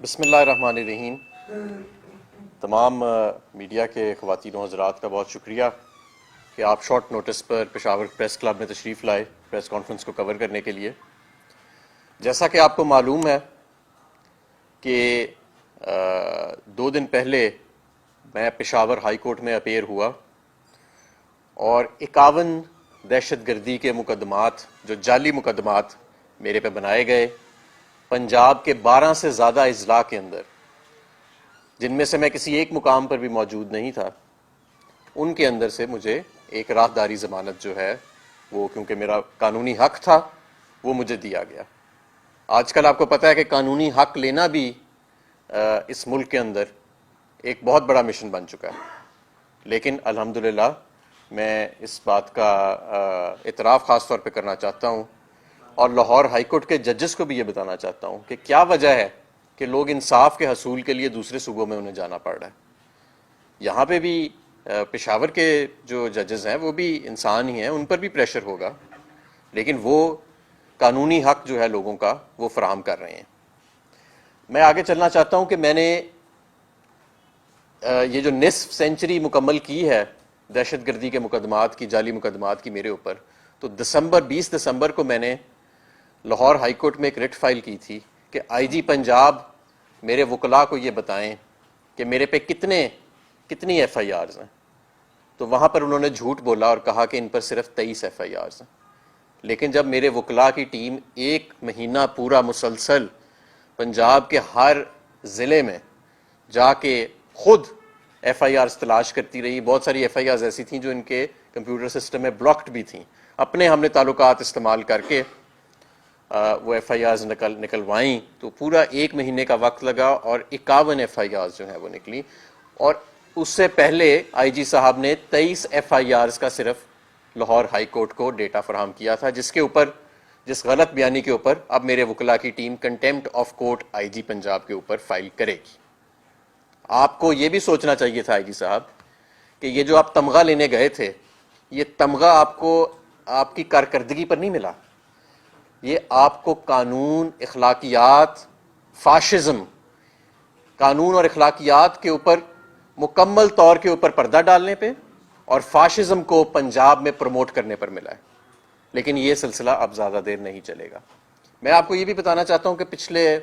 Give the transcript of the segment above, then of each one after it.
بسم اللہ الرحمن الرحیم۔ تمام میڈیا کے خواتین و حضرات کا بہت شکریہ کہ آپ شارٹ نوٹس پر پشاور پریس کلب میں تشریف لائے پریس کانفرنس کو کور کرنے کے لیے۔ جیسا کہ آپ کو معلوم ہے کہ 2 دن پہلے میں پشاور ہائی کورٹ میں اپیئر ہوا اور 51 دہشت گردی کے مقدمات جو جعلی مقدمات میرے پہ بنائے گئے پنجاب کے 12 سے زیادہ اضلاع کے اندر، جن میں سے میں کسی ایک مقام پر بھی موجود نہیں تھا، ان کے اندر سے مجھے ایک راہداری ضمانت جو ہے وہ، کیونکہ میرا قانونی حق تھا، وہ مجھے دیا گیا۔ آج کل آپ کو پتہ ہے کہ قانونی حق لینا بھی اس ملک کے اندر ایک بہت بڑا مشن بن چکا ہے، لیکن الحمدللہ میں اس بات کا اعتراف خاص طور پہ کرنا چاہتا ہوں اور لاہور ہائی کورٹ کے ججز کو بھی یہ بتانا چاہتا ہوں کہ کیا وجہ ہے کہ لوگ انصاف کے حصول کے لیے دوسرے صوبوں میں انہیں جانا پڑ رہا ہے۔ یہاں پہ بھی پشاور کے جو ججز ہیں وہ بھی انسان ہی ہیں، ان پر بھی پریشر ہوگا، لیکن وہ قانونی حق جو ہے لوگوں کا وہ فراہم کر رہے ہیں۔ میں آگے چلنا چاہتا ہوں کہ میں نے یہ جو نصف سینچری مکمل کی ہے دہشت گردی کے مقدمات کی، جعلی مقدمات کی میرے اوپر، تو 20 دسمبر کو میں نے لاہور ہائی کورٹ میں ایک رٹ فائل کی تھی کہ آئی جی پنجاب میرے وکلاء کو یہ بتائیں کہ میرے پہ کتنی ایف آئی آرز ہیں۔ تو وہاں پر انہوں نے جھوٹ بولا اور کہا کہ ان پر صرف 23 ایف آئی آرز ہیں، لیکن جب میرے وکلاء کی ٹیم 1 مہینہ پورا مسلسل پنجاب کے ہر ضلع میں جا کے خود ایف آئی آرز تلاش کرتی رہی، بہت ساری ایف آئی آرز ایسی تھیں جو ان کے کمپیوٹر سسٹم میں بلاکڈ بھی تھیں، اپنے ہم نے تعلقات استعمال کر کے وہ ایف آئی آرز نکلوائیں، تو پورا 1 مہینے کا وقت لگا اور 51 ایف آئی آرز جو ہیں وہ نکلی۔ اور اس سے پہلے آئی جی صاحب نے 23 ایف آئی آرز کا صرف لاہور ہائی کورٹ کو ڈیٹا فراہم کیا تھا، جس غلط بیانی کے اوپر اب میرے وکلاء کی ٹیم کنٹیمپٹ آف کورٹ آئی جی پنجاب کے اوپر فائل کرے گی۔ آپ کو یہ بھی سوچنا چاہیے تھا آئی جی صاحب کہ یہ جو آپ تمغہ لینے گئے تھے، یہ تمغہ آپ کو آپ کی کارکردگی پر نہیں ملا، یہ آپ کو قانون، اخلاقیات، فاشزم، قانون اور اخلاقیات کے اوپر مکمل طور کے اوپر پردہ ڈالنے پہ اور فاشزم کو پنجاب میں پروموٹ کرنے پر ملا ہے۔ لیکن یہ سلسلہ اب زیادہ دیر نہیں چلے گا۔ میں آپ کو یہ بھی بتانا چاہتا ہوں کہ پچھلے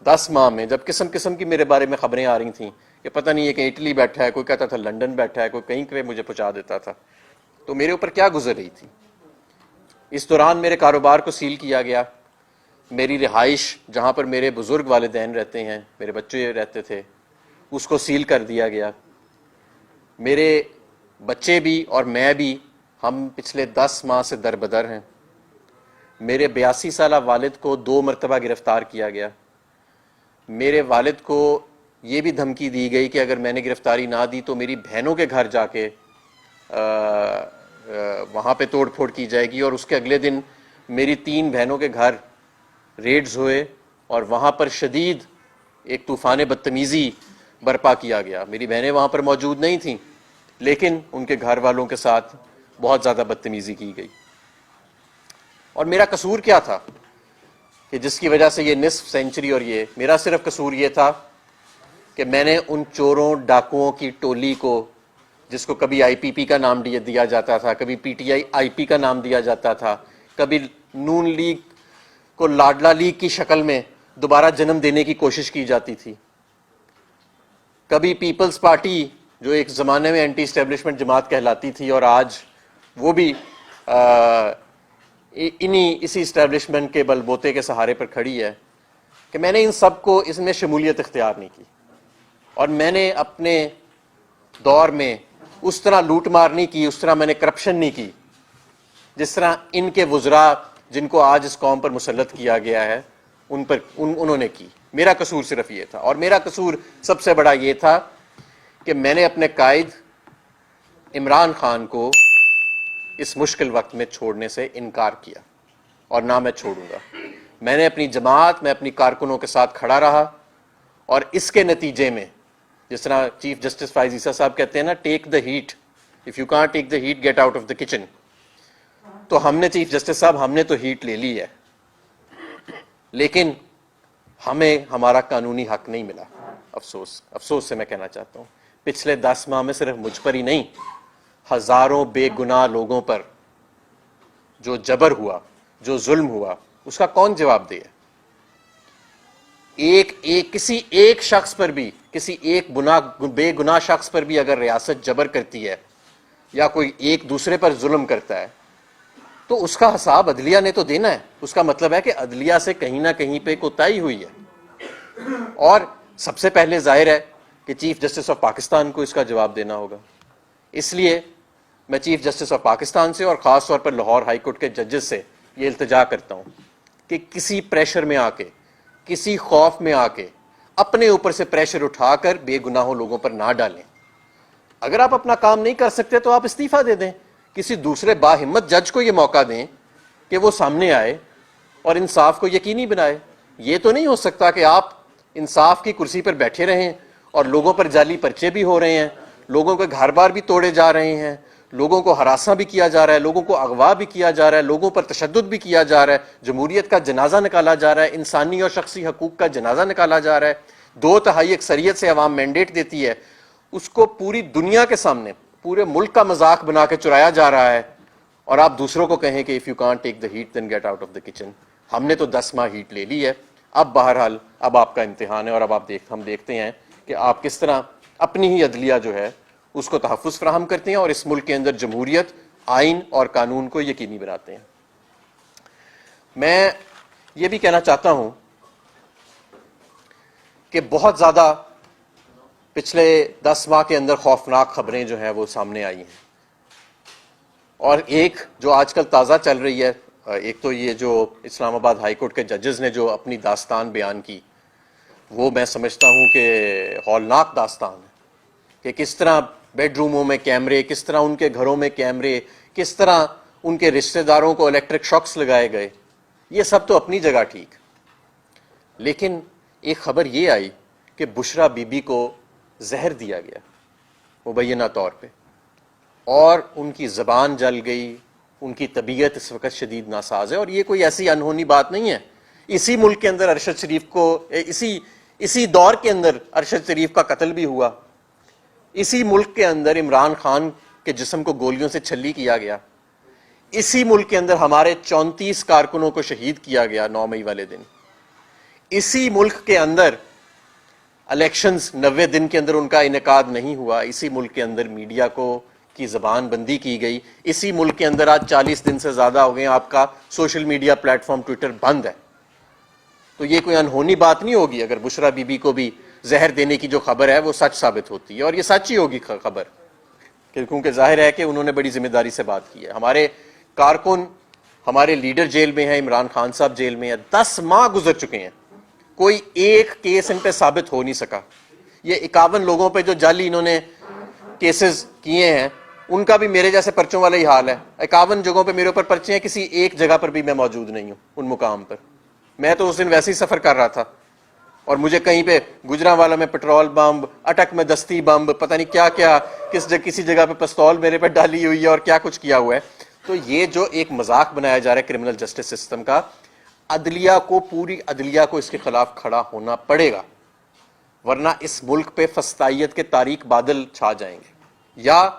10 ماہ میں جب قسم کی میرے بارے میں خبریں آ رہی تھیں کہ پتہ نہیں ہے کہ اٹلی بیٹھا ہے، کوئی کہتا تھا لندن بیٹھا ہے، کوئی کہیں پہ مجھے پہنچا دیتا تھا، تو میرے اوپر کیا گزر رہی تھی۔ اس دوران میرے کاروبار کو سیل کیا گیا، میری رہائش جہاں پر میرے بزرگ والدین رہتے ہیں، میرے بچے رہتے تھے، اس کو سیل کر دیا گیا۔ میرے بچے بھی اور میں بھی، ہم پچھلے 10 ماہ سے دربدر ہیں۔ میرے 82 سالہ والد کو 2 مرتبہ گرفتار کیا گیا۔ میرے والد کو یہ بھی دھمکی دی گئی کہ اگر میں نے گرفتاری نہ دی تو میری بہنوں کے گھر جا کے وہاں پہ توڑ پھوڑ کی جائے گی، اور اس کے اگلے دن میری 3 بہنوں کے گھر ریڈز ہوئے اور وہاں پر شدید ایک طوفان بدتمیزی برپا کیا گیا۔ میری بہنیں وہاں پر موجود نہیں تھیں، لیکن ان کے گھر والوں کے ساتھ بہت زیادہ بدتمیزی کی گئی۔ اور میرا قصور کیا تھا کہ جس کی وجہ سے یہ نصف سینچری، اور یہ میرا صرف قصور یہ تھا کہ میں نے ان چوروں ڈاکوؤں کی ٹولی کو، جس کو کبھی آئی پی پی کا نام دیا جاتا تھا، کبھی پی ٹی آئی پی کا نام دیا جاتا تھا، کبھی نون لیگ کو لاڈلا لیگ کی شکل میں دوبارہ جنم دینے کی کوشش کی جاتی تھی، کبھی پیپلز پارٹی جو ایک زمانے میں اینٹی اسٹیبلشمنٹ جماعت کہلاتی تھی اور آج وہ بھی اسی اسٹیبلشمنٹ کے بل بوتے کے سہارے پر کھڑی ہے، کہ میں نے ان سب کو اس میں شمولیت اختیار نہیں کی، اور میں نے اپنے دور میں اس طرح لوٹ مار نہیں کی، اس طرح میں نے کرپشن نہیں کی جس طرح ان کے وزراء جن کو آج اس قوم پر مسلط کیا گیا ہے انہوں نے کی۔ میرا قصور صرف یہ تھا، اور میرا قصور سب سے بڑا یہ تھا کہ میں نے اپنے قائد عمران خان کو اس مشکل وقت میں چھوڑنے سے انکار کیا، اور نہ میں چھوڑوں گا۔ میں نے اپنی جماعت، میں اپنی کارکنوں کے ساتھ کھڑا رہا، اور اس کے نتیجے میں جس طرح چیف جسٹس فائز عیسیٰ صاحب کہتے ہیں نا، take the heat, if you can't take the heat get out of the kitchen, تو ہم نے چیف جسٹس صاحب، ہم نے تو ہیٹ لے لی ہے، لیکن ہمیں ہمارا قانونی حق نہیں ملا. افسوس سے میں کہنا چاہتا ہوں پچھلے 10 ماہ میں صرف مجھ پر ہی نہیں، ہزاروں بے گناہ لوگوں پر جو جبر ہوا، جو ظلم ہوا، اس کا کون جواب دے؟ کسی ایک شخص پر بھی، کسی ایک بے گناہ شخص پر بھی اگر ریاست جبر کرتی ہے یا کوئی ایک دوسرے پر ظلم کرتا ہے تو اس کا حساب عدلیہ نے تو دینا ہے. اس کا مطلب ہے کہ عدلیہ سے کہیں نہ کہیں پہ کوتاہی ہوئی ہے، اور سب سے پہلے ظاہر ہے کہ چیف جسٹس آف پاکستان کو اس کا جواب دینا ہوگا. اس لیے میں چیف جسٹس آف پاکستان سے اور خاص طور پر لاہور ہائی کورٹ کے ججز سے یہ التجا کرتا ہوں کہ کسی پریشر میں آ کے، کسی خوف میں آ کے اپنے اوپر سے پریشر اٹھا کر بے گناہوں لوگوں پر نہ ڈالیں. اگر آپ اپنا کام نہیں کر سکتے تو آپ استعفیٰ دے دیں، کسی دوسرے باہمت جج کو یہ موقع دیں کہ وہ سامنے آئے اور انصاف کو یقینی بنائے. یہ تو نہیں ہو سکتا کہ آپ انصاف کی کرسی پر بیٹھے رہیں اور لوگوں پر جعلی پرچے بھی ہو رہے ہیں، لوگوں کے گھر بار بھی توڑے جا رہے ہیں، لوگوں کو ہراساں بھی کیا جا رہا ہے، لوگوں کو اغوا بھی کیا جا رہا ہے، لوگوں پر تشدد بھی کیا جا رہا ہے، جمہوریت کا جنازہ نکالا جا رہا ہے، انسانی اور شخصی حقوق کا جنازہ نکالا جا رہا ہے. 2/3 اکثریت سے عوام مینڈیٹ دیتی ہے، اس کو پوری دنیا کے سامنے، پورے ملک کا مذاق بنا کے چرایا جا رہا ہے، اور آپ دوسروں کو کہیں کہ if you can't take the heat then get out of the kitchen. ہم نے تو 10 ماہ ہیٹ لے لی ہے. اب بہرحال اب آپ کا امتحان ہے، اور اب ہم دیکھتے ہیں کہ آپ کس طرح اپنی ہی عدلیہ جو ہے اس کو تحفظ فراہم کرتے ہیں اور اس ملک کے اندر جمہوریت، آئین اور قانون کو یقینی بناتے ہیں. میں یہ بھی کہنا چاہتا ہوں کہ بہت زیادہ پچھلے 10 ماہ کے اندر خوفناک خبریں جو ہیں وہ سامنے آئی ہیں، اور ایک جو آج کل تازہ چل رہی ہے، ایک تو یہ جو اسلام آباد ہائی کورٹ کے ججز نے جو اپنی داستان بیان کی، وہ میں سمجھتا ہوں کہ ہولناک داستان ہے کہ کس طرح بیڈ روموں میں کیمرے، کس طرح ان کے گھروں میں کیمرے، کس طرح ان کے رشتہ داروں کو الیکٹرک شاکس لگائے گئے. یہ سب تو اپنی جگہ ٹھیک، لیکن ایک خبر یہ آئی کہ بشرا بی بی کو زہر دیا گیا مبینہ طور پہ، اور ان کی زبان جل گئی، ان کی طبیعت اس وقت شدید ناساز ہے. اور یہ کوئی ایسی انہونی بات نہیں ہے. اسی ملک کے اندر ارشد شریف کو، اسی دور کے اندر ارشد شریف کا قتل بھی ہوا. اسی ملک کے اندر عمران خان کے جسم کو گولیوں سے چھلی کیا گیا. اسی ملک کے اندر ہمارے 34 کارکنوں کو شہید کیا گیا 9 مئی والے دن. اسی ملک کے اندر الیکشنز 90 دن کے اندر ان کا انعقاد نہیں ہوا. اسی ملک کے اندر میڈیا کو کی زبان بندی کی گئی. اسی ملک کے اندر آج 40 دن سے زیادہ ہو گئے آپ کا social media platform Twitter بند ہے. تو یہ کوئی انہونی بات نہیں ہوگی اگر بشرا بی بی کو بھی زہر دینے کی جو خبر ہے وہ سچ ثابت ہوتی ہے، اور یہ سچ ہی ہوگی خبر، کیونکہ ظاہر ہے کہ انہوں نے بڑی ذمہ داری سے بات کی ہے. ہمارے کارکن، ہمارے لیڈر جیل میں ہیں، عمران خان صاحب جیل میں ہیں، 10 ماہ گزر چکے ہیں، کوئی ایک کیس ان پہ ثابت ہو نہیں سکا. یہ 51 لوگوں پہ جو جعلی انہوں نے کیسز کیے ہیں، ان کا بھی میرے جیسے پرچوں والا ہی حال ہے. 51 جگہوں پہ میرے اوپر پرچے ہیں، کسی ایک جگہ پر بھی میں موجود نہیں ہوں ان مقام پر. میں تو اس دن ویسے ہی سفر کر رہا تھا، اور مجھے کہیں پہ گجرانوالہ میں پٹرول بمب، اٹک میں دستی بمب، پتہ نہیں کیا کیا، کسی جگہ پہ پستول میرے پہ ڈالی ہوئی ہے اور کیا کچھ کیا ہوا ہے. تو یہ جو ایک مذاق بنایا جا رہا ہے کرمنل جسٹس سسٹم کا، عدلیہ کو، پوری عدلیہ کو اس کے خلاف کھڑا ہونا پڑے گا، ورنہ اس ملک پہ فسطائیت کے تاریک بادل چھا جائیں گے. یا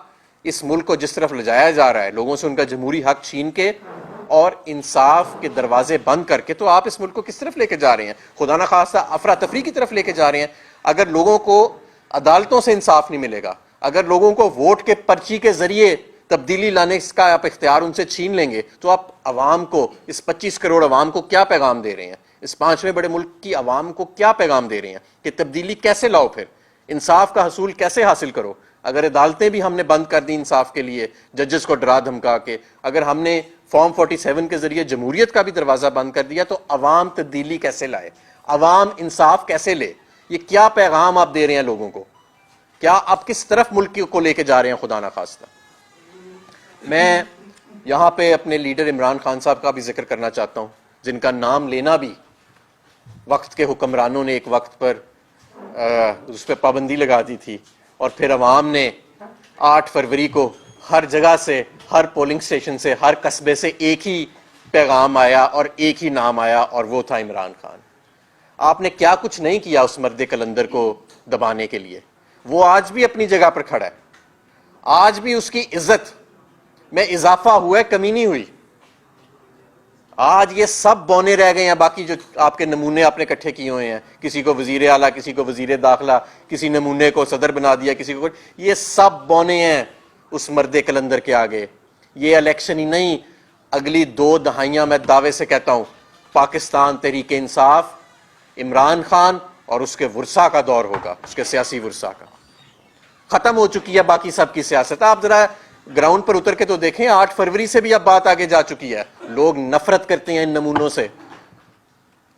اس ملک کو جس طرف لے جایا جا رہا ہے، لوگوں سے ان کا جمہوری حق چھین کے اور انصاف کے دروازے بند کر کے، تو آپ اس ملک کو کس طرف لے کے جا رہے ہیں؟ خدا نہ خواستہ افراتفری کی طرف لے کے جا رہے ہیں. اگر لوگوں کو عدالتوں سے انصاف نہیں ملے گا، اگر لوگوں کو ووٹ کے پرچی کے ذریعے تبدیلی لانے کا آپ اختیار ان سے چھین لیں گے، تو آپ عوام کو، اس 25 کروڑ عوام کو کیا پیغام دے رہے ہیں؟ اس 5ویں بڑے ملک کی عوام کو کیا پیغام دے رہے ہیں کہ تبدیلی کیسے لاؤ، پھر انصاف کا حصول کیسے حاصل کرو؟ اگر عدالتیں بھی ہم نے بند کر دی انصاف کے لیے، ججز کو ڈرا دھمکا کے، اگر ہم نے فارم 47 کے ذریعے جمہوریت کا بھی دروازہ بند کر دیا، تو عوام تبدیلی کیسے لائے؟ عوام انصاف کیسے لے؟ یہ کیا پیغام آپ دے رہے ہیں لوگوں کو؟ کیا آپ کس طرف ملک کو لے کے جا رہے ہیں خدا نہ خواستہ؟ میں یہاں پہ اپنے لیڈر عمران خان صاحب کا بھی ذکر کرنا چاہتا ہوں، جن کا نام لینا بھی وقت کے حکمرانوں نے ایک وقت پر اس پہ پابندی لگا دی تھی، اور پھر عوام نے 8 فروری کو ہر جگہ سے، ہر پولنگ سٹیشن سے، ہر قصبے سے ایک ہی پیغام آیا اور ایک ہی نام آیا، اور وہ تھا عمران خان. آپ نے کیا کچھ نہیں کیا اس مرد کلندر کو دبانے کے لیے. وہ آج بھی اپنی جگہ پر کھڑا ہے, آج بھی اس کی عزت میں اضافہ ہوا ہے, کمی نہیں ہوئی. آج یہ سب بونے رہ گئے ہیں, باقی جو آپ کے نمونے آپ نے اکٹھے کیے ہوئے ہیں, کسی کو وزیر اعلیٰ, کسی کو وزیر داخلہ, کسی نمونے کو صدر بنا دیا, کسی کو, یہ سب بونے ہیں اس مرد کلندر کے آگے. یہ الیکشن ہی نہیں, اگلی 2 دہائیاں میں دعوے سے کہتا ہوں پاکستان تحریک انصاف, عمران خان اور اس کے ورثاء کا دور ہوگا, اس کے سیاسی ورثاء کا. ختم ہو چکی ہے باقی سب کی سیاست. آپ ذرا گراؤنڈ پر اتر کے تو دیکھیں, 8 فروری سے بھی اب بات آگے جا چکی ہے. لوگ نفرت کرتے ہیں ان نمونوں سے,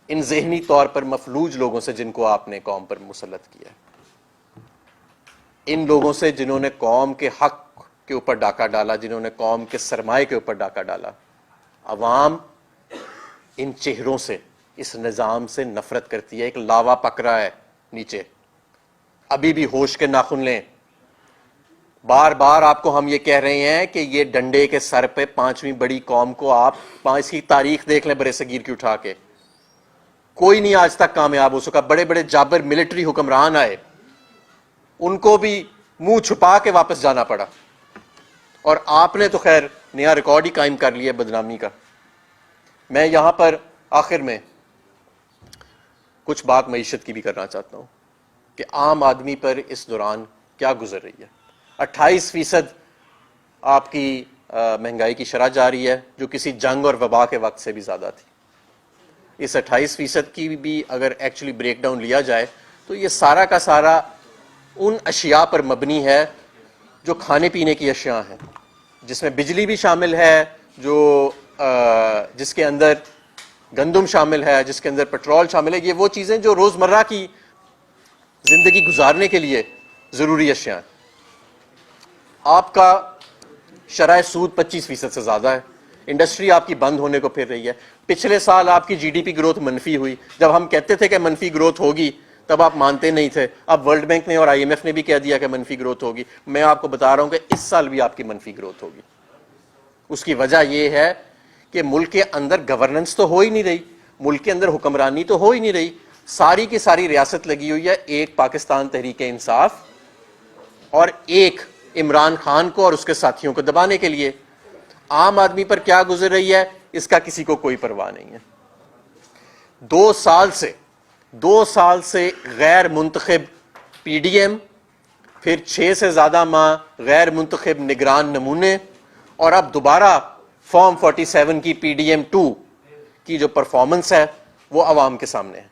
ان ذہنی طور پر مفلوج لوگوں سے جن کو آپ نے قوم پر مسلط کیا ہے, ان لوگوں سے جنہوں نے قوم کے حق کے اوپر ڈاکہ ڈالا, جنہوں نے قوم کے سرمایے کے اوپر ڈاکہ ڈالا. عوام ان چہروں سے, اس نظام سے نفرت کرتی ہے. ایک لاوا پک رہا ہے نیچے, ابھی بھی ہوش کے ناخن لیں. بار بار آپ کو ہم یہ کہہ رہے ہیں کہ یہ ڈنڈے کے سر پہ 5ویں بڑی قوم کو, آپ اس کی تاریخ دیکھ لیں برے صغیر کی اٹھا کے, کوئی نہیں آج تک کامیاب ہو سکا. بڑے بڑے جابر ملٹری حکمران آئے, ان کو بھی منہ چھپا کے واپس جانا پڑا, اور آپ نے تو خیر نیا ریکارڈ ہی قائم کر لیا بدنامی کا. میں یہاں پر آخر میں کچھ بات معیشت کی بھی کرنا چاہتا ہوں کہ عام آدمی پر اس دوران کیا گزر رہی ہے. 28% آپ کی مہنگائی کی شرح جاری ہے, جو کسی جنگ اور وبا کے وقت سے بھی زیادہ تھی. اس 28% کی بھی اگر ایکچولی بریک ڈاؤن لیا جائے تو یہ سارا کا سارا ان اشیاء پر مبنی ہے جو کھانے پینے کی اشیاء ہیں, جس میں بجلی بھی شامل ہے, جس کے اندر گندم شامل ہے, جس کے اندر پیٹرول شامل ہے. یہ وہ چیزیں جو روزمرہ کی زندگی گزارنے کے لیے ضروری اشیاء ہیں. آپ کا شرح سود 25% سے زیادہ ہے. انڈسٹری آپ کی بند ہونے کو پھر رہی ہے. پچھلے سال آپ کی جی ڈی پی گروتھ منفی ہوئی. جب ہم کہتے تھے کہ منفی گروتھ ہوگی تب آپ مانتے نہیں تھے. اب ورلڈ بینک نے اور آئی ایم ایف نے بھی کہہ دیا کہ منفی گروتھ ہوگی. میں آپ کو بتا رہا ہوں کہ اس سال بھی آپ کی منفی گروتھ ہوگی. اس کی وجہ یہ ہے کہ ملک کے اندر گورننس تو ہو ہی نہیں رہی, ملک کے اندر حکمرانی تو ہو ہی نہیں رہی. ساری کی ساری ریاست لگی ہوئی ہے ایک پاکستان تحریک انصاف اور ایک عمران خان کو اور اس کے ساتھیوں کو دبانے کے لیے. عام آدمی پر کیا گزر رہی ہے اس کا کسی کو کوئی پرواہ نہیں ہے. 2 سال سے غیر منتخب پی ڈی ایم, پھر 6 سے زیادہ ماہ غیر منتخب نگران نمونے, اور اب دوبارہ فارم 47 کی پی ڈی ایم 2 کی جو پرفارمنس ہے وہ عوام کے سامنے ہے.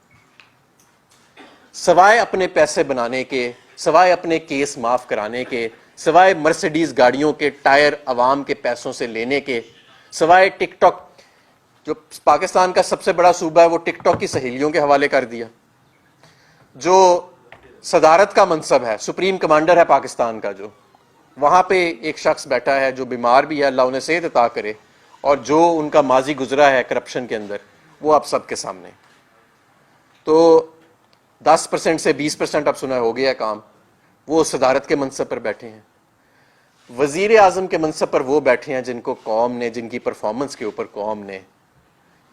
سوائے اپنے پیسے بنانے کے, سوائے اپنے کیس معاف کرانے کے, سوائے مرسیڈیز گاڑیوں کے ٹائر عوام کے پیسوں سے لینے کے, سوائے ٹک ٹاک, جو پاکستان کا سب سے بڑا صوبہ ہے وہ ٹک ٹاک کی سہیلیوں کے حوالے کر دیا. جو صدارت کا منصب ہے, سپریم کمانڈر ہے پاکستان کا, جو وہاں پہ ایک شخص بیٹھا ہے جو بیمار بھی ہے, اللہ انہیں صحت عطا کرے, اور جو ان کا ماضی گزرا ہے کرپشن کے اندر, وہ اب سب کے سامنے. تو 10% سے 20% اب سنا ہو گیا کام, وہ صدارت کے منصب پر بیٹھے ہیں. وزیر اعظم کے منصب پر وہ بیٹھے ہیں جن کو قوم نے, جن کی پرفارمنس کے اوپر قوم نے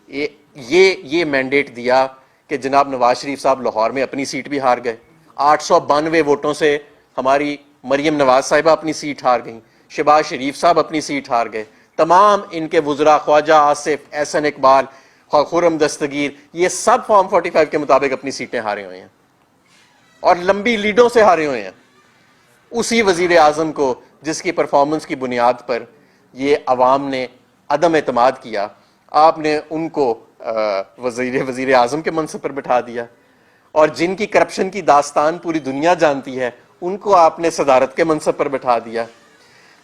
یہ مینڈیٹ دیا کہ جناب نواز شریف صاحب لاہور میں اپنی سیٹ بھی ہار گئے. 892 ووٹوں سے ہماری مریم نواز صاحبہ اپنی سیٹ ہار گئیں, شہباز شریف صاحب اپنی سیٹ ہار گئے, تمام ان کے وزراء خواجہ آصف, احسن اقبال, خرم دستگیر, یہ سب فارم 45 کے مطابق اپنی سیٹیں ہارے ہوئے ہیں اور لمبی لیڈوں سے ہارے ہوئے ہیں. اسی وزیر اعظم کو جس کی پرفارمنس کی بنیاد پر یہ عوام نے عدم اعتماد کیا, آپ نے ان کو وزیر اعظم کے منصب پر بٹھا دیا, اور جن کی کرپشن کی داستان پوری دنیا جانتی ہے ان کو آپ نے صدارت کے منصب پر بٹھا دیا.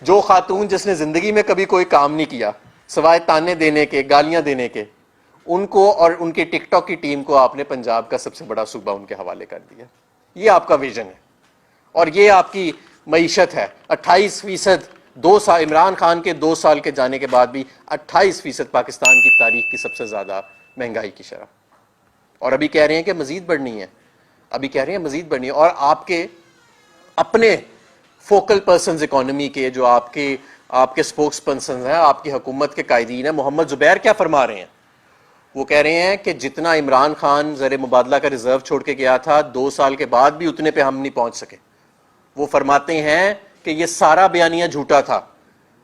جو خاتون جس نے زندگی میں کبھی کوئی کام نہیں کیا سوائے تانے دینے کے, گالیاں دینے کے, ان کو اور ان کی ٹک ٹاک کی ٹیم کو آپ نے پنجاب کا سب سے بڑا صوبہ ان کے حوالے کر دیا. یہ آپ کا ویژن ہے اور یہ آپ کی معیشت ہے. 28%, 2 سال عمران خان کے 2 سال کے جانے کے بعد بھی 28% پاکستان کی تاریخ کی سب سے زیادہ مہنگائی کی شرح, اور ابھی کہہ رہے ہیں کہ مزید بڑھنی ہے, ابھی کہہ رہے ہیں مزید بڑھنی ہے. اور آپ کے اپنے فوکل پرسنز اکانومی کے, جو آپ کے سپوکس پرسنز ہیں, آپ کی حکومت کے قائدین ہیں, محمد زبیر کیا فرما رہے ہیں؟ وہ کہہ رہے ہیں کہ جتنا عمران خان زر مبادلہ کا ریزرو چھوڑ کے گیا تھا 2 سال کے بعد بھی اتنے پہ ہم نہیں پہنچ سکے. وہ فرماتے ہیں کہ یہ سارا بیانیہ جھوٹا تھا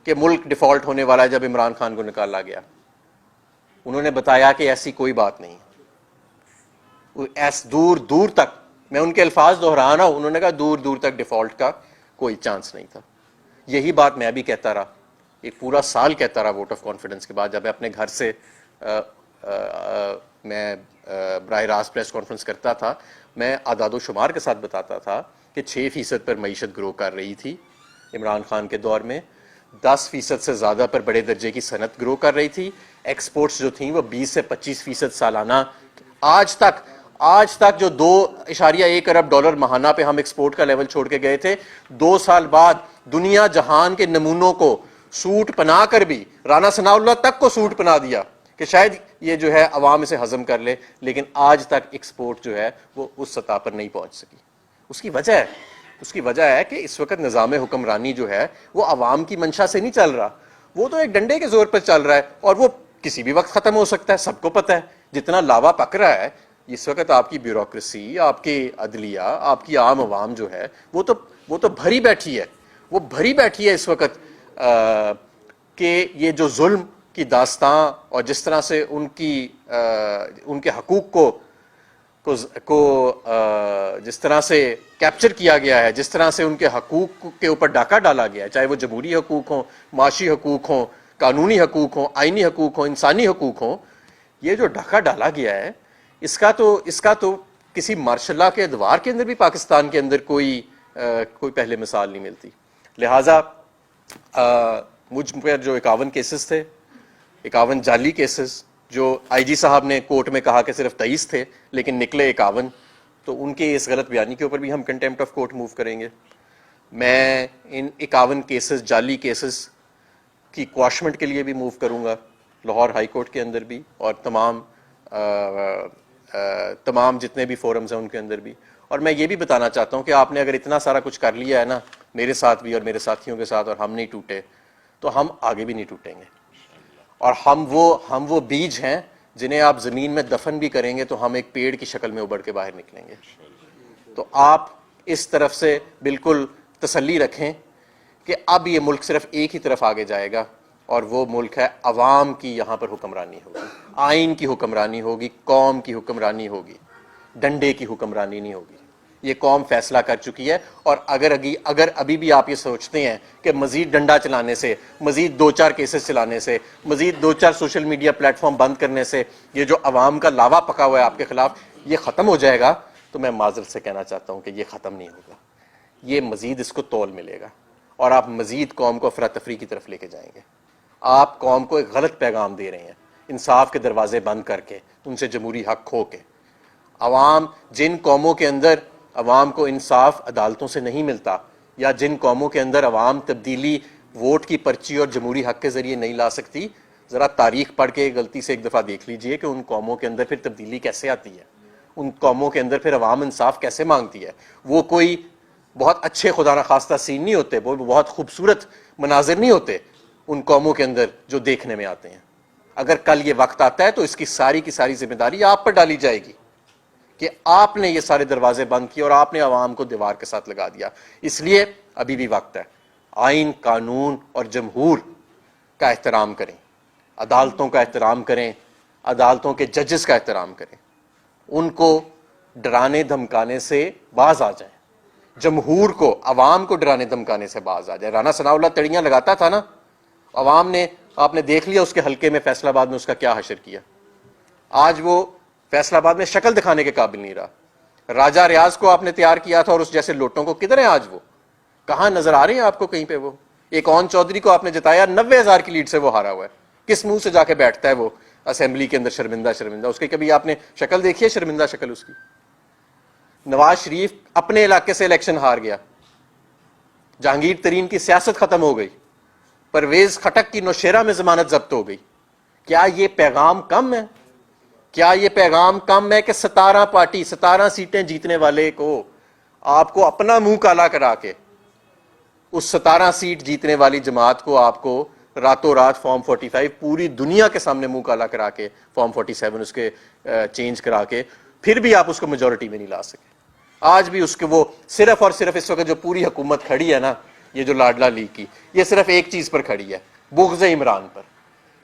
کہ ملک ڈیفالٹ ہونے والا ہے جب عمران خان کو نکالا گیا. انہوں نے بتایا کہ ایسی کوئی بات نہیں. دور دور تک، میں ان کے الفاظ دہرا رہا ہوں، انہوں نے کہا دور دور تک ڈیفالٹ کا کوئی چانس نہیں تھا. یہی بات میں بھی کہتا رہا، ایک پورا سال کہتا رہا ووٹ آف کانفیڈنس کے بعد. جب میں اپنے گھر سے میں براہ راست پریس کانفرنس کرتا تھا، میں اعداد و شمار کے ساتھ بتاتا تھا کہ 6% پر معیشت گرو کر رہی تھی عمران خان کے دور میں، 10% سے زیادہ پر بڑے درجے کی صنعت گرو کر رہی تھی، ایکسپورٹس جو تھیں وہ 20 سے 25% سالانہ. آج تک جو $2.1 ارب ماہانہ پہ ہم ایکسپورٹ کا لیول چھوڑ کے گئے تھے، 2 سال بعد دنیا جہان کے نمونوں کو سوٹ پنا کر بھی رانا ثناء اللہ تک کو سوٹ پنا دیا کہ شاید یہ جو ہے عوام اسے ہضم کر لے، لیکن آج تک ایکسپورٹ جو ہے وہ اس سطح پر نہیں پہنچ سکی. اس کی وجہ ہے کہ اس وقت نظام حکمرانی جو ہے وہ عوام کی منشا سے نہیں چل رہا، وہ تو ایک ڈنڈے کے زور پر چل رہا ہے، اور وہ کسی بھی وقت ختم ہو سکتا ہے. سب کو پتہ ہے جتنا لاوا پک رہا ہے اس وقت، آپ کی بیوروکریسی، آپ کی عدلیہ، آپ کی عام عوام جو ہے وہ تو بھری بیٹھی ہے اس وقت کہ یہ جو ظلم کی داستان اور جس طرح سے ان کے حقوق کو جس طرح سے کیپچر کیا گیا ہے، جس طرح سے ان کے حقوق کے اوپر ڈاکہ ڈالا گیا ہے، چاہے وہ جمہوری حقوق ہوں، معاشی حقوق ہوں، قانونی حقوق ہوں، آئینی حقوق ہوں، انسانی حقوق ہوں، یہ جو ڈاکہ ڈالا گیا ہے اس کا تو کسی مارشل لا کے ادوار کے اندر بھی پاکستان کے اندر کوئی پہلے مثال نہیں ملتی. لہٰذا مجھ پر جو 51 کیسز تھے، 51 جعلی کیسز، جو آئی جی صاحب نے کورٹ میں کہا کہ صرف 23 تھے لیکن نکلے 51، تو ان کے اس غلط بیانی کے اوپر بھی ہم کنٹیمپٹ آف کورٹ موو کریں گے. میں ان 51 کیسز، جعلی کیسز کی کواشمنٹ کے لیے بھی موو کروں گا لاہور ہائی کورٹ کے اندر بھی، اور تمام جتنے بھی فورمز ہیں ان کے اندر بھی. اور میں یہ بھی بتانا چاہتا ہوں کہ آپ نے اگر اتنا سارا کچھ کر لیا ہے نا میرے ساتھ بھی اور میرے ساتھیوں کے ساتھ، اور ہم نہیں ٹوٹے، تو ہم آگے بھی نہیں ٹوٹیں گے. اور ہم وہ بیج ہیں جنہیں آپ زمین میں دفن بھی کریں گے تو ہم ایک پیڑ کی شکل میں ابھر کے باہر نکلیں گے. تو آپ اس طرف سے بالکل تسلی رکھیں کہ اب یہ ملک صرف ایک ہی طرف آگے جائے گا، اور وہ ملک ہے عوام کی. یہاں پر حکمرانی ہوگی، آئین کی حکمرانی ہوگی، قوم کی حکمرانی ہوگی، ڈنڈے کی حکمرانی نہیں ہوگی. یہ قوم فیصلہ کر چکی ہے. اور اگر ابھی بھی آپ یہ سوچتے ہیں کہ مزید ڈنڈا چلانے سے، مزید 2-4 کیسز چلانے سے، مزید 2-4 سوشل میڈیا پلیٹ فارم بند کرنے سے یہ جو عوام کا لاوا پکا ہوا ہے آپ کے خلاف یہ ختم ہو جائے گا، تو میں معذرت سے کہنا چاہتا ہوں کہ یہ ختم نہیں ہوگا. یہ مزید اس کو تول ملے گا، اور آپ مزید قوم کو افراتفری کی طرف لے کے جائیں گے. آپ قوم کو ایک غلط پیغام دے رہے ہیں انصاف کے دروازے بند کر کے، ان سے جمہوری حق کھو کے. جن قوموں کے اندر عوام کو انصاف عدالتوں سے نہیں ملتا، یا جن قوموں کے اندر عوام تبدیلی ووٹ کی پرچی اور جمہوری حق کے ذریعے نہیں لا سکتی، ذرا تاریخ پڑھ کے غلطی سے ایک دفعہ دیکھ لیجئے کہ ان قوموں کے اندر پھر تبدیلی کیسے آتی ہے، ان قوموں کے اندر پھر عوام انصاف کیسے مانگتی ہے. وہ کوئی بہت اچھے خدا نخواستہ سین نہیں ہوتے، وہ بہت خوبصورت مناظر نہیں ہوتے ان قوموں کے اندر جو دیکھنے میں آتے ہیں. اگر کل یہ وقت آتا ہے تو اس کی ساری ذمہ داری آپ پر ڈالی جائے گی کہ آپ نے یہ سارے دروازے بند کیے اور آپ نے عوام کو دیوار کے ساتھ لگا دیا. اس لیے ابھی بھی وقت ہے. آئین، قانون اور جمہور کا احترام کریں، عدالتوں کا احترام کریں، عدالتوں کے ججز کا احترام کریں، ان کو ڈرانے دھمکانے سے باز آ جائیں. جمہور کو، عوام کو ڈرانے دھمکانے سے باز آ جائے. رانا ثناء اللہ تڑیاں لگاتا تھا نا، عوام نے، آپ نے دیکھ لیا اس کے حلقے میں فیصل آباد میں اس کا کیا حشر کیا. آج وہ فیصل آباد میں شکل دکھانے کے قابل نہیں رہا. راجہ ریاض کو آپ نے تیار کیا تھا اور اس جیسے لوٹوں کو کدھر ہیں آج؟ وہ کہاں نظر آ رہے ہیں آپ کو کہیں پہ؟ وہ ایک اون چودھری کو آپ نے جتایا، 90,000 کی لیڈ سے وہ ہارا ہوا ہے. کس منہ سے جا کے بیٹھتا ہے وہ اسمبلی کے اندر شرمندہ؟ اس کی کبھی آپ نے شکل دیکھی ہے؟ شرمندہ شکل اس کی. نواز شریف اپنے علاقے سے الیکشن ہار گیا، جہانگیر ترین کی سیاست ختم ہو گئی، پرویز خٹک کی نوشیرہ میں ضمانت ضبط ہو گئی. کیا یہ پیغام کم ہے؟ کیا یہ پیغام کم ہے کہ 17 سیٹیں جیتنے والے کو آپ کو اپنا منہ کالا کرا کے اس 17 سیٹ جیتنے والی جماعت کو آپ کو راتوں رات فارم 45 پوری دنیا کے سامنے منہ کالا کرا کے فارم 47 اس کے چینج کرا کے پھر بھی آپ اس کو میجورٹی میں نہیں لا سکے. آج بھی اس کے وہ صرف اور صرف اس وقت جو پوری حکومت کھڑی ہے نا, یہ جو لاڈلا لیگ کی, یہ صرف ایک چیز پر کھڑی ہے, بغض عمران پر.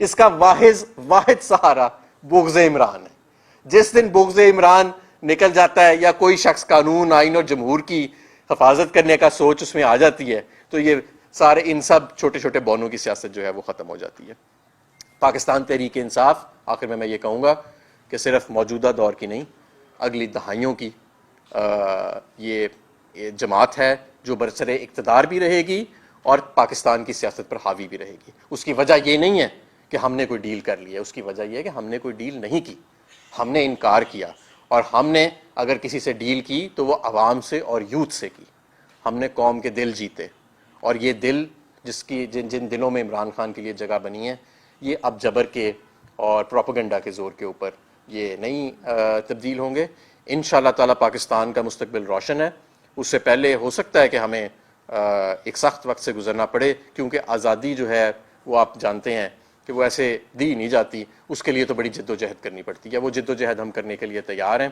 اس کا واحد سہارا بغض عمران ہے. جس دن بغض عمران نکل جاتا ہے یا کوئی شخص قانون, آئین اور جمہور کی حفاظت کرنے کا سوچ اس میں آ جاتی ہے, تو یہ سارے ان سب چھوٹے چھوٹے بونوں کی سیاست جو ہے وہ ختم ہو جاتی ہے. پاکستان تحریک انصاف آخر میں یہ کہوں گا کہ صرف موجودہ دور کی نہیں, اگلی دہائیوں کی یہ جماعت ہے جو برسر اقتدار بھی رہے گی اور پاکستان کی سیاست پر حاوی بھی رہے گی. اس کی وجہ یہ نہیں ہے کہ ہم نے کوئی ڈیل کر لی ہے, اس کی وجہ یہ ہے کہ ہم نے کوئی ڈیل نہیں کی, ہم نے انکار کیا, اور ہم نے اگر کسی سے ڈیل کی تو وہ عوام سے اور یوتھ سے کی. ہم نے قوم کے دل جیتے, اور یہ دل جن دلوں میں عمران خان کے لیے جگہ بنی ہے, یہ اب جبر کے اور پروپیگنڈا کے زور کے اوپر یہ نہیں تبدیل ہوں گے. انشاءاللہ تعالی پاکستان کا مستقبل روشن ہے. اس سے پہلے ہو سکتا ہے کہ ہمیں ایک سخت وقت سے گزرنا پڑے, کیونکہ آزادی جو ہے وہ آپ جانتے ہیں کہ وہ ایسے دی نہیں جاتی, اس کے لیے تو بڑی جد و جہد کرنی پڑتی ہے. وہ جد و جہد ہم کرنے کے لیے تیار ہیں,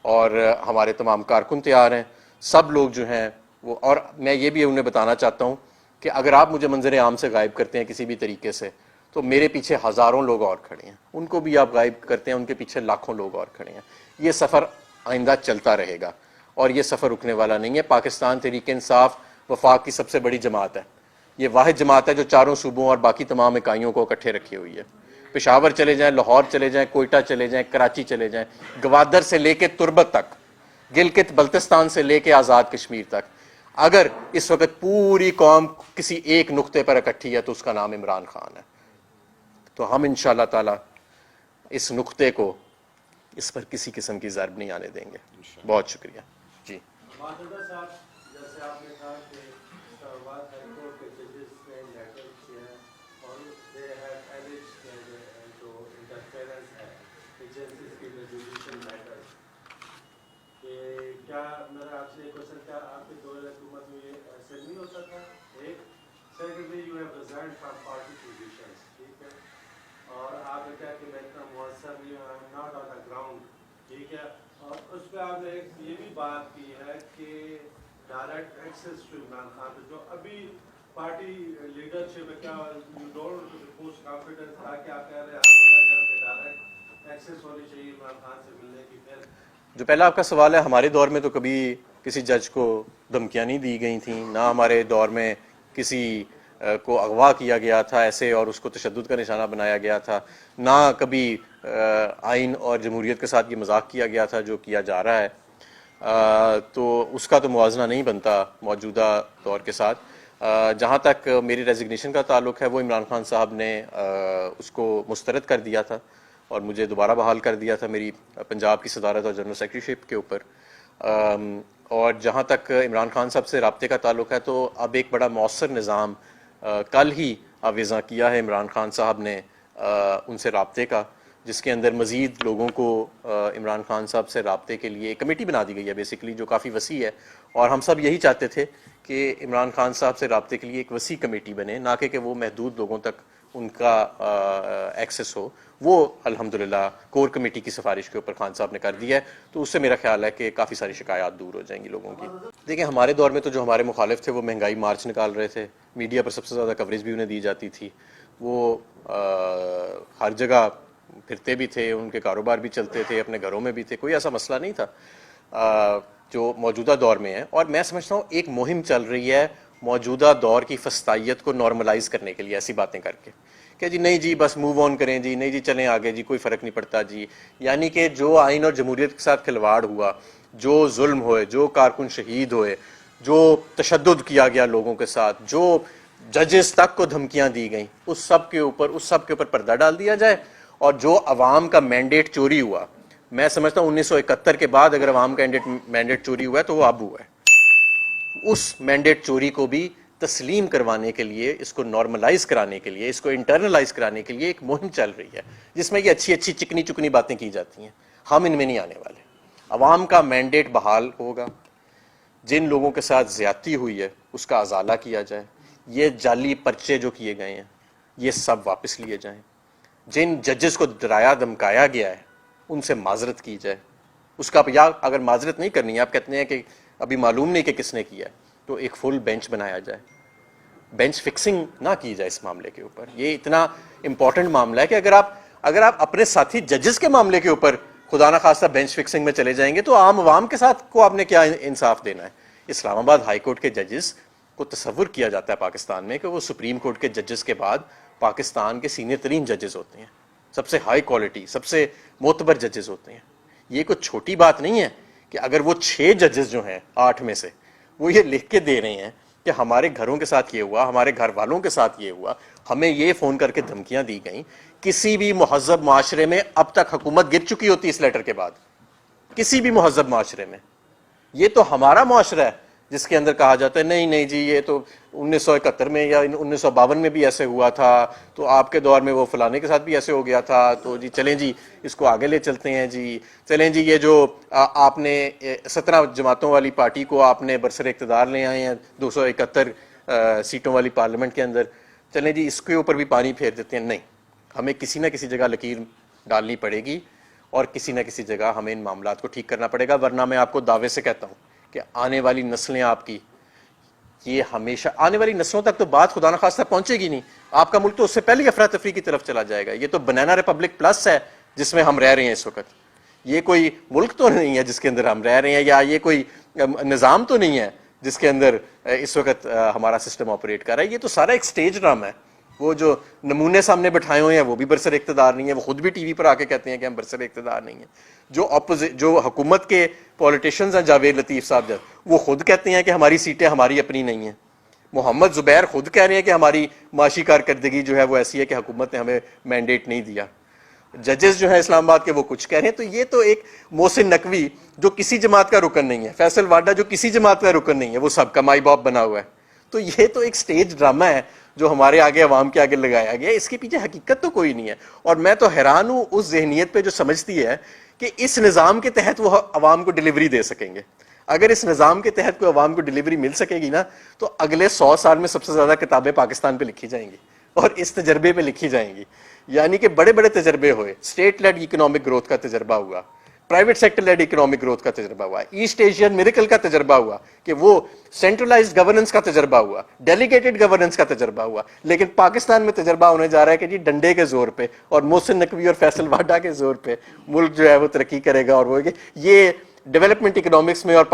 اور ہمارے تمام کارکن تیار ہیں, سب لوگ جو ہیں وہ. اور میں یہ بھی انہیں بتانا چاہتا ہوں کہ اگر آپ مجھے منظر عام سے غائب کرتے ہیں کسی بھی طریقے سے, تو میرے پیچھے ہزاروں لوگ اور کھڑے ہیں, ان کو بھی آپ غائب کرتے ہیں, ان کے پیچھے لاکھوں لوگ اور کھڑے ہیں. یہ سفر آئندہ چلتا رہے گا, اور یہ سفر رکنے والا نہیں ہے. پاکستان تحریک انصاف وفاق کی سب سے بڑی جماعت ہے. یہ واحد جماعت ہے جو چاروں صوبوں اور باقی تمام اکائیوں کو اکٹھے رکھی ہوئی ہے. پشاور چلے جائیں, لاہور چلے جائیں, کوئٹہ چلے جائیں, کراچی چلے جائیں, گوادر سے لے کے تربت تک, گلگت بلتستان سے لے کے آزاد کشمیر تک, اگر اس وقت پوری قوم کسی ایک نقطے پر اکٹھی ہے تو اس کا نام عمران خان ہے. تو ہم انشاءاللہ تعالی اس نقطے کو, اس پر کسی قسم کی ضرب نہیں آنے دیں گے. بہت شکریہ. جی ماجدہ صاحب, جیسے آپ نے کہا کہ اسلام آباد ہائی کورٹ کے ججز نے لیٹر کیا ہے اور دے ہیو ایلیجڈ جو انٹرفیرنس ہے ایجنسیز کی جوڈیشل میٹرز, کہ کیا میرا آپ سے ایک کوشچن, کیا آپ کے دور حکومت میں یہ ایسے نہیں ہوتا تھا؟ ایک secondly you have resigned from party positions, ٹھیک ہے, اور آپ نے کہا کہ میں اتنا مؤثر نہیں ہوں, I am not on the ground, ٹھیک ہے, اور اس پہ آپ نے ایک یہ بھی بات کی ہے کہ direct access to Imran Khan, جو ابھی پارٹی لیڈرشپ ہے, کیا یو ڈونٹ پوسٹ کانفیڈنس تھا کہ آپ کہہ رہے ہیں ہر بندہ کہہ رہے کہ ڈائریکٹ ایکسیس ہونی چاہیے عمران خان سے ملنے کی؟ پھر جو پہلا آپ کا سوال ہے, ہمارے دور میں تو کبھی کسی جج کو دھمکیاں نہیں دی گئی تھیں, نہ ہمارے دور میں کسی کو اغوا کیا گیا تھا ایسے اور اس کو تشدد کا نشانہ بنایا گیا تھا, نہ کبھی آئین اور جمہوریت کے ساتھ یہ مذاق کیا گیا تھا جو کیا جا رہا ہے. تو اس کا تو موازنہ نہیں بنتا موجودہ دور کے ساتھ. جہاں تک میری ریزگنیشن کا تعلق ہے, وہ عمران خان صاحب نے اس کو مسترد کر دیا تھا اور مجھے دوبارہ بحال کر دیا تھا میری پنجاب کی صدارت اور جنرل سیکریٹریشپ کے اوپر. اور جہاں تک عمران خان صاحب سے رابطے کا تعلق ہے, تو اب ایک بڑا مؤثر نظام کل ہی آویزاں کیا ہے عمران خان صاحب نے ان سے رابطے کا, جس کے اندر مزید لوگوں کو عمران خان صاحب سے رابطے کے لیے ایک کمیٹی بنا دی گئی ہے بیسیکلی, جو کافی وسیع ہے. اور ہم سب یہی چاہتے تھے کہ عمران خان صاحب سے رابطے کے لیے ایک وسیع کمیٹی بنے, نہ کہ وہ محدود لوگوں تک ان کا ایکسیس ہو. وہ الحمدللہ کور کمیٹی کی سفارش کے اوپر خان صاحب نے کر دیا ہے, تو اس سے میرا خیال ہے کہ کافی ساری شکایات دور ہو جائیں گی لوگوں کی. دیکھیں, ہمارے دور میں تو جو ہمارے مخالف تھے وہ مہنگائی مارچ نکال رہے تھے, میڈیا پر سب سے زیادہ کوریج بھی انہیں دی جاتی تھی, وہ ہر جگہ پھرتے بھی تھے, ان کے کاروبار بھی چلتے تھے, اپنے گھروں میں بھی تھے, کوئی ایسا مسئلہ نہیں تھا جو موجودہ دور میں ہے. اور میں سمجھتا ہوں ایک مہم چل رہی ہے موجودہ دور کی فسطائیت کو نارملائز کرنے کے لیے, ایسی باتیں کر کے کہ جی نہیں جی بس موو آن کریں, جی نہیں جی چلیں آگے, جی کوئی فرق نہیں پڑتا جی. یعنی کہ جو آئین اور جمہوریت کے ساتھ کھلواڑ ہوا, جو ظلم ہوئے, جو کارکن شہید ہوئے, جو تشدد کیا گیا لوگوں کے ساتھ, جو ججز تک کو دھمکیاں دی گئیں, اس سب کے اوپر پردہ ڈال دیا جائے. اور جو عوام کا مینڈیٹ چوری ہوا, میں سمجھتا ہوں 1971 کے بعد اگر عوام کا مینڈیٹ چوری ہوا ہے تو وہ اب ہوا ہے, اس مینڈیٹ چوری کو بھی تسلیم کروانے کے لیے, اس کو نارملائز کرانے کے لیے, اس کو انٹرنلائز کرانے کے لیے ایک مہم چل رہی ہے, جس میں یہ اچھی اچھی چکنی چکنی باتیں کی جاتی ہیں. ہم ان میں نہیں آنے والے. عوام کا مینڈیٹ بحال ہوگا, جن لوگوں کے ساتھ زیادتی ہوئی ہے اس کا ازالہ کیا جائے. یہ جعلی پرچے جو کیے گئے ہیں, یہ سب واپس لیے جائیں. جن ججز کو ڈرایا دھمکایا گیا ہے ان سے معذرت کی جائے. اس کا یا اگر معذرت نہیں کرنی ہے, آپ کہتے ہیں کہ ابھی معلوم نہیں کہ کس نے کیا ہے, تو ایک فل بینچ بنایا جائے. بینچ فکسنگ نہ کی جائے اس معاملے کے اوپر. یہ اتنا امپورٹنٹ معاملہ ہے کہ اگر آپ اپنے ساتھی ججز کے معاملے کے اوپر خدا نہ خواستہ بینچ فکسنگ میں چلے جائیں گے تو عام عوام کے ساتھ کو آپ نے کیا انصاف دینا ہے. اسلام آباد ہائی کورٹ کے ججز کو تصور کیا جاتا ہے پاکستان میں کہ وہ سپریم کورٹ کے ججز کے بعد پاکستان کے سینئر ترین ججز ہوتے ہیں, سب سے ہائی کوالٹی, سب سے معتبر ججز ہوتے ہیں. یہ کوئی چھوٹی بات نہیں ہے کہ اگر وہ 6 ججز جو ہیں 8 میں سے وہ یہ لکھ کے دے رہے ہیں کہ ہمارے گھروں کے ساتھ یہ ہوا, ہمارے گھر والوں کے ساتھ یہ ہوا, ہمیں یہ فون کر کے دھمکیاں دی گئیں. کسی بھی مہذب معاشرے میں اب تک حکومت گر چکی ہوتی اس لیٹر کے بعد, کسی بھی مہذب معاشرے میں. یہ تو ہمارا معاشرہ ہے جس کے اندر کہا جاتا ہے نہیں نہیں جی یہ تو 1971 میں یا 1952 میں بھی ایسے ہوا تھا, تو آپ کے دور میں وہ فلانے کے ساتھ بھی ایسے ہو گیا تھا, تو جی چلیں جی اس کو آگے لے چلتے ہیں. جی چلیں جی یہ جو آپ نے 17 جماعتوں والی پارٹی کو آپ نے برسر اقتدار لے آئے ہیں 271 سیٹوں والی پارلیمنٹ کے اندر, چلیں جی اس کے اوپر بھی پانی پھیر دیتے ہیں. نہیں, ہمیں کسی نہ کسی جگہ لکیر ڈالنی پڑے گی اور کسی نہ کسی جگہ ہمیں ان معاملات کو ٹھیک کرنا پڑے گا, ورنہ میں آپ کو دعوے سے کہتا ہوں کہ آنے والی نسلیں آپ کی, یہ ہمیشہ آنے والی نسلوں تک تو بات خدا نخواستہ پہنچے گی نہیں. آپ کا ملک تو اس سے پہلے افراتفری کی طرف چلا جائے گا. یہ تو بنانا ریپبلک پلس ہے جس میں ہم رہ رہے ہیں اس وقت. یہ کوئی ملک تو نہیں ہے جس کے اندر ہم رہ رہے ہیں, یا یہ کوئی نظام تو نہیں ہے جس کے اندر اس وقت ہمارا سسٹم آپریٹ کر رہا ہے. یہ تو سارا ایک سٹیج ڈرامہ ہے. وہ جو نمونے سامنے بٹھائے ہوئے ہیں وہ بھی برسر اقتدار نہیں ہے, وہ خود بھی ٹی وی پر آ کے کہتے ہیں کہ ہم برسر اقتدار نہیں ہیں. جو حکومت کے پولیٹیشینز ہیں, جاوید لطیف صاحب وہ خود کہتے ہیں کہ ہماری سیٹیں ہماری اپنی نہیں ہیں. محمد زبیر خود کہہ رہے ہیں کہ ہماری معاشی کارکردگی جو ہے وہ ایسی ہے کہ حکومت نے ہمیں مینڈیٹ نہیں دیا. ججز جو ہیں اسلام آباد کے وہ کچھ کہہ رہے ہیں. تو یہ تو ایک محسن نقوی جو کسی جماعت کا رکن نہیں ہے, فیصل واڈا جو کسی جماعت کا رکن نہیں ہے, وہ سب کا مائی باپ بنا ہوا ہے. تو یہ تو ایک سٹیج ڈرامہ ہے جو ہمارے آگے عوام کے آگے لگایا گیا ہے. اس کے پیچھے حقیقت تو کوئی نہیں ہے. اور میں تو حیران ہوں اس ذہنیت پہ جو سمجھتی ہے کہ اس نظام کے تحت وہ عوام کو ڈلیوری دے سکیں گے. اگر اس نظام کے تحت کوئی عوام کو ڈلیوری مل سکے گی نا, تو اگلے 100 سال میں سب سے زیادہ کتابیں پاکستان پہ لکھی جائیں گی اور اس تجربے پہ لکھی جائیں گی. یعنی کہ بڑے بڑے تجربے ہوئے, اسٹیٹ لیڈ اکنامک گروتھ کا تجربہ ہوا, private sector lead economic growth کا تجربہ ہوا, ایسٹ ایشین میریکل کا تجربہ ہوا, کہ وہ سینٹرلائزڈ گورننس کا تجربہ ہوا, ڈیلیگیٹڈ گورننس کا تجربہ ہوا. لیکن پاکستان میں تجربہ ہونے جا رہا ہے کہ جی ڈنڈے کے زور پہ اور محسن نقوی اور فیصل واڈا کے زور پہ ملک جو ہے وہ ترقی کرے گا. اور وہ یہ ڈیولپمنٹ اکنامکس میں اور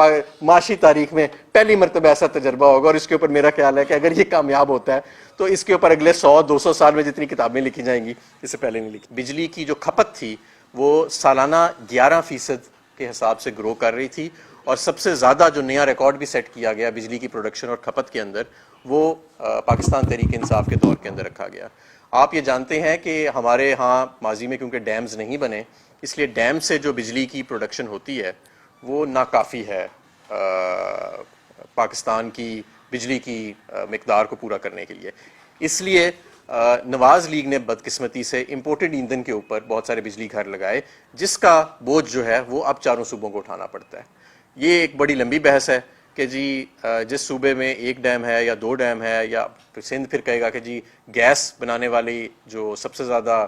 معاشی تاریخ میں پہلی مرتبہ ایسا تجربہ ہوگا. اور اس کے اوپر میرا خیال ہے کہ اگر یہ کامیاب ہوتا ہے تو اس کے اوپر اگلے 100-200 سال میں جتنی کتابیں لکھی جائیں گی اس سے پہلے نہیں لکھی. بجلی کی جو کھپت تھی وہ سالانہ 11% کے حساب سے گرو کر رہی تھی, اور سب سے زیادہ جو نیا ریکارڈ بھی سیٹ کیا گیا بجلی کی پروڈکشن اور کھپت کے اندر وہ پاکستان تحریک انصاف کے دور کے اندر رکھا گیا. آپ یہ جانتے ہیں کہ ہمارے ہاں ماضی میں کیونکہ ڈیمز نہیں بنے, اس لیے ڈیم سے جو بجلی کی پروڈکشن ہوتی ہے وہ ناکافی ہے پاکستان کی بجلی کی مقدار کو پورا کرنے کے لیے. اس لیے نواز لیگ نے بدقسمتی سے امپورٹڈ ایندھن کے اوپر بہت سارے بجلی گھر لگائے, جس کا بوجھ جو ہے وہ اب چاروں صوبوں کو اٹھانا پڑتا ہے. یہ ایک بڑی لمبی بحث ہے کہ جی جس صوبے میں 1 ڈیم ہے یا 2 ڈیم ہے, یا سندھ پھر کہے گا کہ جی گیس بنانے والی جو سب سے زیادہ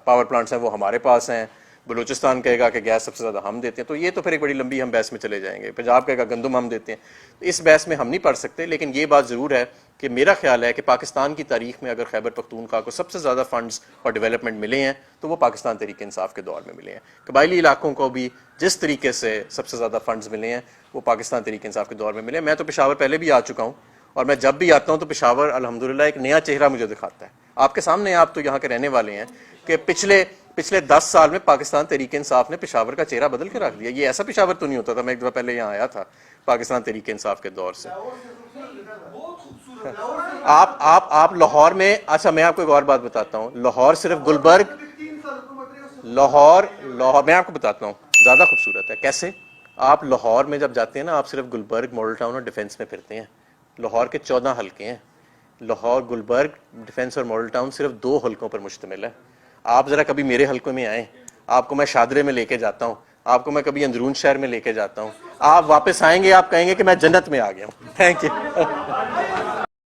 پاور پلانٹس ہیں وہ ہمارے پاس ہیں, بلوچستان کہے گا کہ گیس سب سے زیادہ ہم دیتے ہیں. تو یہ تو پھر ایک بڑی لمبی ہم بحث میں چلے جائیں گے. پنجاب کہے گا گندم ہم دیتے ہیں. تو اس بحث میں ہم نہیں پڑھ سکتے, لیکن یہ بات ضرور ہے کہ میرا خیال ہے کہ پاکستان کی تاریخ میں اگر خیبر پختونخوا کو سب سے زیادہ فنڈز اور ڈیولپمنٹ ملے ہیں تو وہ پاکستان تحریک انصاف کے دور میں ملے ہیں. قبائلی علاقوں کو بھی جس طریقے سے سب سے زیادہ فنڈز ملے ہیں وہ پاکستان تحریک انصاف کے دور میں ملے ہیں. میں تو پشاور پہلے بھی آ چکا ہوں, اور میں جب بھی آتا ہوں تو پشاور الحمدللہ ایک نیا چہرہ مجھے دکھاتا ہے. آپ کے سامنے, آپ تو یہاں کے رہنے والے ہیں, کہ پچھلے 10 سال میں پاکستان تحریک انصاف نے پشاور کا چہرہ بدل کے رکھ دیا. یہ ایسا پشاور تو نہیں ہوتا تھا. میں ایک دفعہ پہلے یہاں آیا تھا پاکستان تحریک انصاف کے دور سے. آپ لاہور میں, اچھا میں آپ کو ایک اور بات بتاتا ہوں, لاہور صرف گلبرگ, لاہور میں آپ کو بتاتا ہوں زیادہ خوبصورت ہے. کیسے؟ آپ لاہور میں جب جاتے ہیں نا, آپ صرف گلبرگ, ماڈل ٹاؤن اور ڈیفنس میں پھرتے ہیں. لاہور کے 14 حلقے ہیں. لاہور, گلبرگ, ڈیفنس اور ماڈل ٹاؤن صرف 2 حلقوں پر مشتمل ہے. آپ ذرا کبھی میرے حلقوں میں آئیں, آپ کو میں شادرے میں لے کے جاتا ہوں, آپ کو میں کبھی اندرون شہر میں لے کے جاتا ہوں. آپ واپس آئیں گے, آپ کہیں گے کہ میں جنت میں آ گیا ہوں. Thank you.